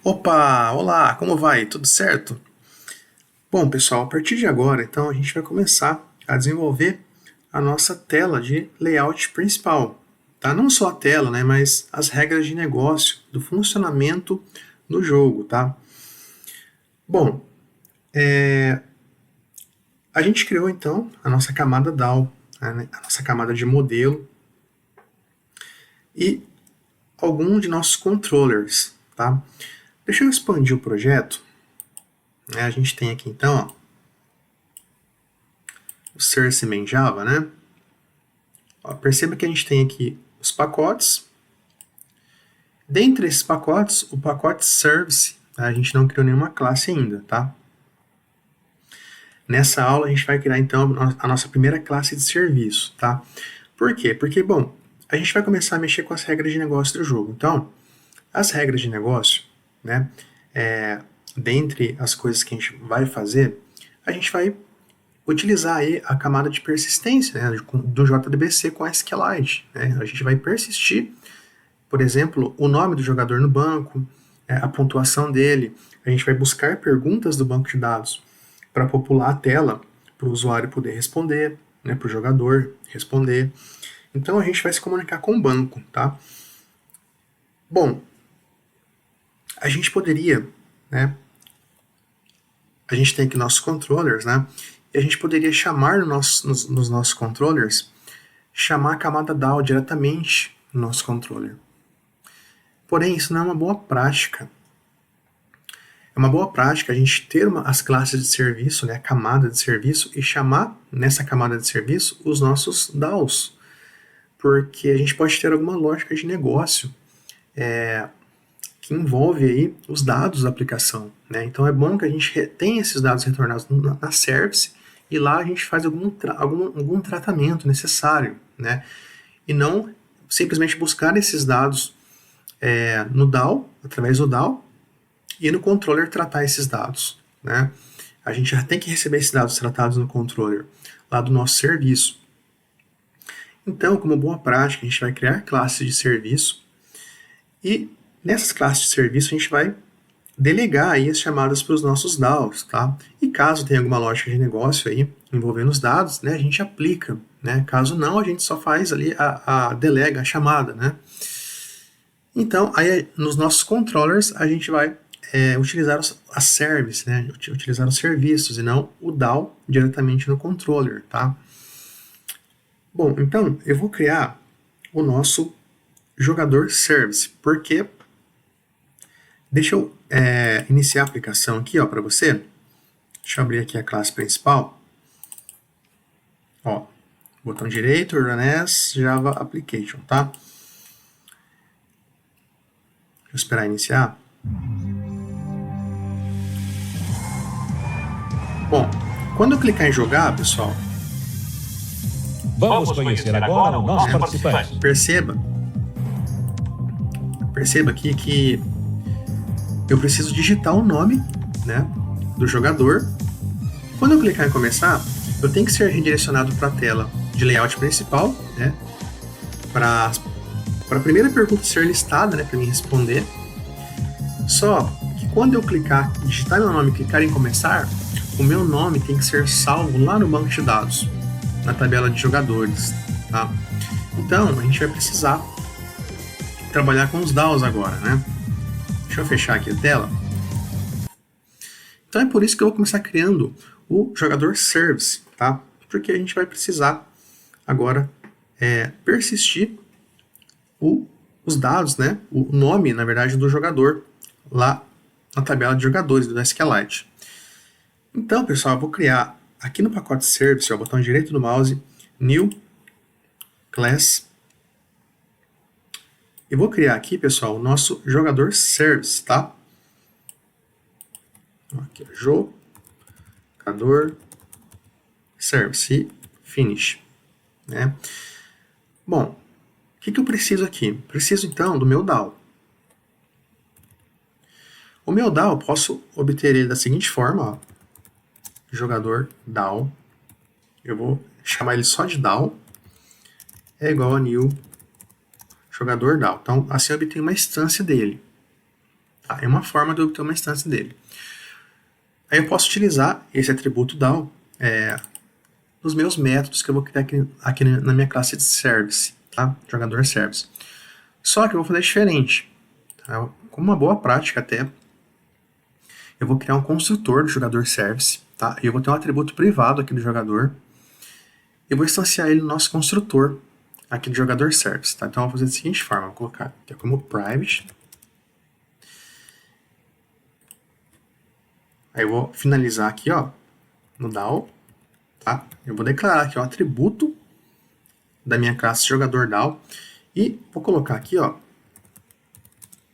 Opa, olá, como vai? Tudo certo? Bom, pessoal, a partir de agora, então, a gente vai começar a desenvolver a nossa tela de layout principal, tá? Não só a tela, né, mas as regras de negócio, do funcionamento do jogo, tá? Bom, a gente criou, então, a nossa camada DAO, né, a nossa camada de modelo e algum de nossos controllers, tá? Deixa eu expandir o projeto, né? A gente tem aqui, então, ó, o Source Main Java, né? Ó, perceba que a gente tem aqui os pacotes. Dentre esses pacotes, o pacote Service, tá? A gente não criou nenhuma classe ainda, tá? Nessa aula a gente vai criar então a nossa primeira classe de serviço, tá? Por quê? Porque, bom, a gente vai começar a mexer com as regras de negócio do jogo. Então, as regras de negócio, né? Dentre as coisas que a gente vai fazer, a gente vai utilizar aí a camada de persistência, né, do JDBC com a SQLite, né? A gente vai persistir, por exemplo, o nome do jogador no banco, a pontuação dele. A gente vai buscar perguntas do banco de dados para popular a tela para o usuário poder responder, né, para o jogador responder. Então a gente vai se comunicar com o banco, tá? Bom, a gente poderia, né? A gente tem aqui nossos controllers, né? E a gente poderia chamar nos nossos controllers, chamar a camada DAO diretamente no nosso controller. Porém, isso não é uma boa prática. É uma boa prática a gente ter as classes de serviço, né, a camada de serviço, e chamar nessa camada de serviço os nossos DAOs. Porque a gente pode ter alguma lógica de negócio que envolve aí os dados da aplicação, né? Então é bom que a gente tenha esses dados retornados na service e lá a gente faz algum tratamento necessário, né? E não simplesmente buscar esses dados no DAO, através do DAO, e no controller tratar esses dados, né? A gente já tem que receber esses dados tratados no controller lá do nosso serviço. Então, como boa prática, a gente vai criar classes de serviço e nessas classes de serviço a gente vai delegar aí as chamadas para os nossos DAOs, tá? E caso tenha alguma lógica de negócio aí envolvendo os dados, né, a gente aplica, né? Caso não, a gente só faz ali delega a chamada, né? Então, aí nos nossos controllers a gente vai utilizar a service, né? Utilizar os serviços e não o DAO diretamente no controller, tá? Bom, então eu vou criar o nosso jogador service, porque deixa eu iniciar a aplicação aqui, ó, para você. Deixa eu abrir aqui a classe principal. Ó, botão direito, Run as Java Application, tá? Deixa eu esperar iniciar. Bom, quando eu clicar em jogar, pessoal, Vamos conhecer agora o nosso participante. Perceba aqui que eu preciso digitar o nome, né, do jogador. Quando eu clicar em começar, eu tenho que ser redirecionado para a tela de layout principal, né, para a primeira pergunta ser listada, né, para mim responder. Só que quando eu digitar meu nome e clicar em começar, o meu nome tem que ser salvo lá no banco de dados, na tabela de jogadores, tá? Então, a gente vai precisar trabalhar com os DAOs agora, né? Deixa eu fechar aqui a tela. Então é por isso que eu vou começar criando o jogador service, tá? Porque a gente vai precisar agora persistir os dados, né? O nome, na verdade, do jogador lá na tabela de jogadores do SQLite. Então, pessoal, eu vou criar aqui no pacote service, ó, botão direito do mouse, new class. Eu vou criar aqui, pessoal, o nosso jogador service, tá? Aqui, jogador service e finish, né? Bom, o que eu preciso aqui? Preciso, então, do meu DAO. O meu DAO, eu posso obter ele da seguinte forma, ó, jogador DAO. Eu vou chamar ele só de DAO. É igual a new jogador DAO. Então, assim eu obtenho uma instância dele. Tá? É uma forma de eu obter uma instância dele. Aí eu posso utilizar esse atributo DAO nos meus métodos que eu vou criar aqui na minha classe de service, tá? Jogador service. Só que eu vou fazer diferente. Tá? Como uma boa prática até, eu vou criar um construtor do jogador service, tá? E eu vou ter um atributo privado aqui do jogador. Eu vou instanciar ele no nosso construtor aqui do jogador service, tá? Então eu vou fazer da seguinte forma, vou colocar aqui como private. Aí eu vou finalizar aqui, ó, no DAO, tá? Eu vou declarar aqui o atributo da minha classe jogador DAO e vou colocar aqui, ó,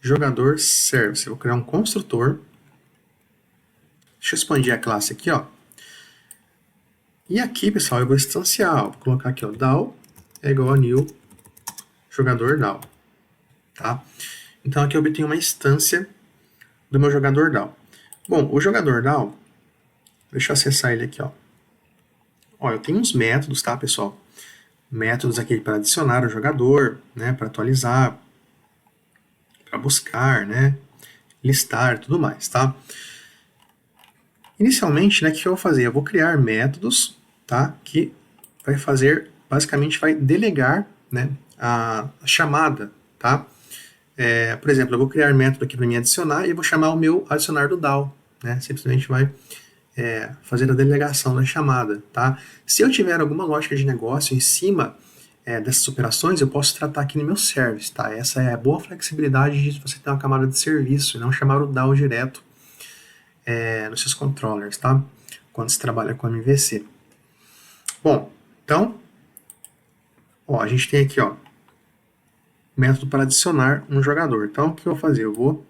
jogador service. Eu vou criar um construtor. Deixa eu expandir a classe aqui, ó. E aqui, pessoal, eu vou instanciar, ó, vou colocar aqui, ó, DAO é igual a new jogador DAO, tá? Então aqui eu obtenho uma instância do meu jogador DAO. Bom, o jogador DAO, deixa eu acessar ele aqui, ó. Ó, eu tenho uns métodos, tá, pessoal? Métodos aqui para adicionar o jogador, né, para atualizar, para buscar, né, listar, tudo mais, tá? Inicialmente, né, o que eu vou fazer? Eu vou criar métodos, tá, que vai fazer, basicamente vai delegar, né, a chamada, tá? Por exemplo, eu vou criar método aqui para me adicionar e eu vou chamar o meu adicionar do DAO, né? Simplesmente vai fazer a delegação da chamada, tá? Se eu tiver alguma lógica de negócio em cima dessas operações, eu posso tratar aqui no meu service, tá? Essa é a boa flexibilidade de você ter uma camada de serviço e não chamar o DAO direto nos seus controllers, tá? Quando se trabalha com MVC. Bom, então, ó, a gente tem aqui, ó, método para adicionar um jogador. Então, o que eu vou fazer? Eu vou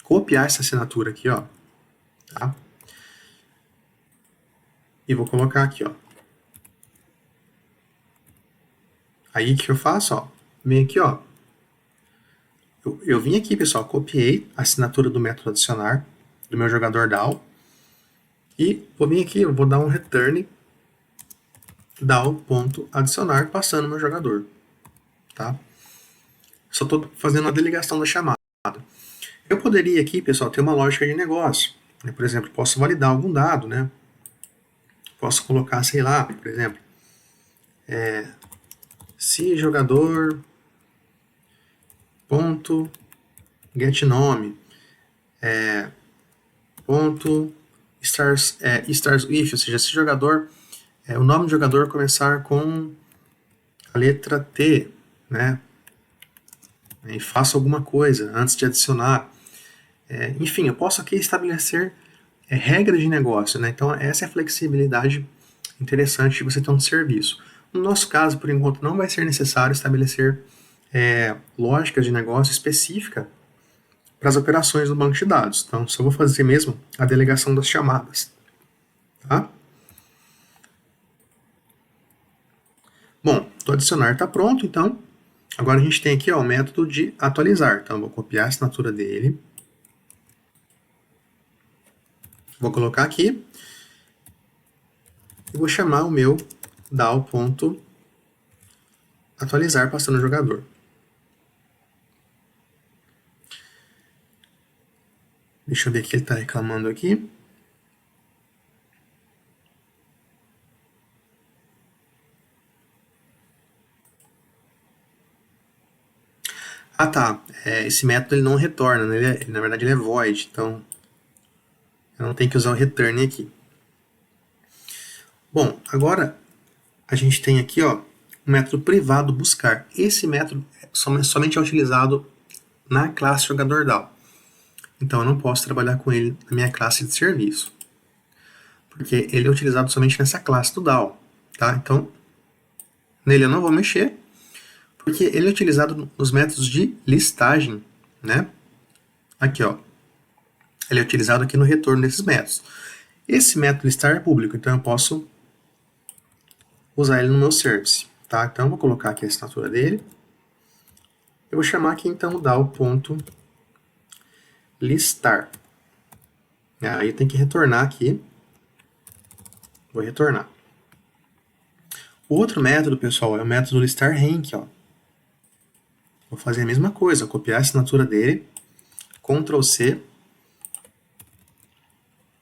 copiar essa assinatura aqui, ó, tá? E vou colocar aqui, ó. Aí, o que eu faço, ó? Vem aqui, ó. Eu vim aqui, pessoal, copiei a assinatura do método adicionar do meu jogador DAO e vou vir aqui, eu vou dar um return DAO.adicionar passando meu jogador, tá? Só estou fazendo a delegação da chamada. Eu poderia aqui, pessoal, ter uma lógica de negócio. Né? Por exemplo, posso validar algum dado, né? Posso colocar, sei lá, por exemplo, se jogador ponto get nome ponto stars with, ou seja, se jogador o nome do jogador começar com a letra T, né? E faço alguma coisa antes de adicionar. Enfim, eu posso aqui estabelecer regras de negócio, né? Então essa é a flexibilidade interessante de você ter um serviço. No nosso caso, por enquanto, não vai ser necessário estabelecer lógicas de negócio específica para as operações do banco de dados. Então, só vou fazer mesmo a delegação das chamadas. Tá? Bom, o adicionar está pronto, então agora a gente tem aqui ó, o método de atualizar. Então, eu vou copiar a assinatura dele, vou colocar aqui e vou chamar o meu DAO.atualizar passando o jogador. Deixa eu ver o que ele está reclamando aqui. Ah, tá. Esse método ele não retorna, né? Na verdade ele é void, então eu não tenho que usar o return aqui. Bom, agora a gente tem aqui ó, um método privado buscar. Esse método somente é utilizado na classe jogador DAO. Então eu não posso trabalhar com ele na minha classe de serviço. Porque ele é utilizado somente nessa classe do DAO. Tá? Então, nele eu não vou mexer, porque ele é utilizado nos métodos de listagem, né? Aqui, ó. Ele é utilizado aqui no retorno desses métodos. Esse método listar é público, então eu posso usar ele no meu service, tá? Então eu vou colocar aqui a assinatura dele. Eu vou chamar aqui então o DAO.listar. Aí eu tenho que retornar aqui. Vou retornar. O outro método, pessoal, é o método listar rank, ó. Vou fazer a mesma coisa, copiar a assinatura dele, Ctrl C,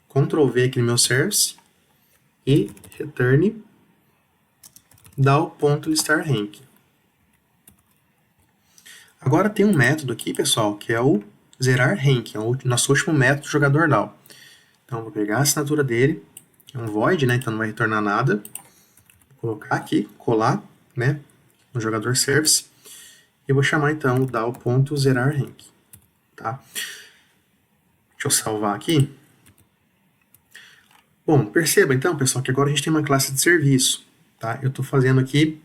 Ctrl V aqui no meu service e return DAO.listarRank. Agora tem um método aqui, pessoal, que é o zerar rank, é o nosso último método do jogador DAO. Então, vou pegar a assinatura dele, é um void, né, então não vai retornar nada. Vou colocar aqui, colar, né, no jogador service, e vou chamar então o DAO.zerarRank, tá? Deixa eu salvar aqui. Bom, perceba então, pessoal, que agora a gente tem uma classe de serviço, tá? Eu estou fazendo aqui,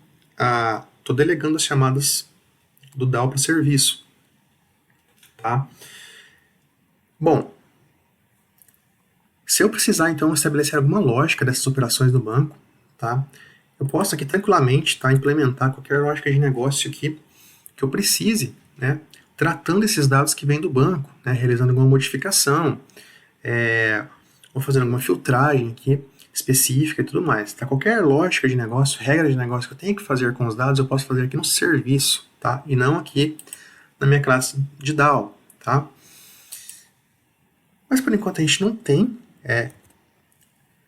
estou delegando as chamadas do DAO para o serviço, tá? Bom, se eu precisar então estabelecer alguma lógica dessas operações do banco, tá? Eu posso aqui tranquilamente, tá, implementar qualquer lógica de negócio aqui que eu precise, né, tratando esses dados que vêm do banco, né, realizando alguma modificação, ou fazendo alguma filtragem aqui específica e tudo mais. Tá? Qualquer lógica de negócio, regra de negócio que eu tenho que fazer com os dados, eu posso fazer aqui no serviço, tá? E não aqui na minha classe de DAO, tá? Mas por enquanto a gente não tem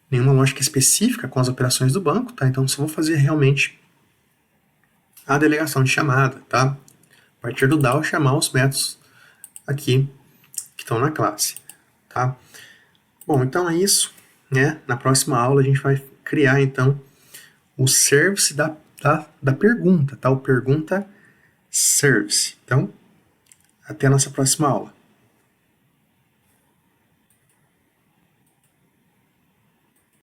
nenhuma lógica específica com as operações do banco, tá? Então só vou fazer realmente a delegação de chamada, tá? A partir do DAO chamar os métodos aqui que estão na classe, tá? Bom, então é isso, né? Na próxima aula a gente vai criar então o service da pergunta, tá? O pergunta service. Então, até a nossa próxima aula.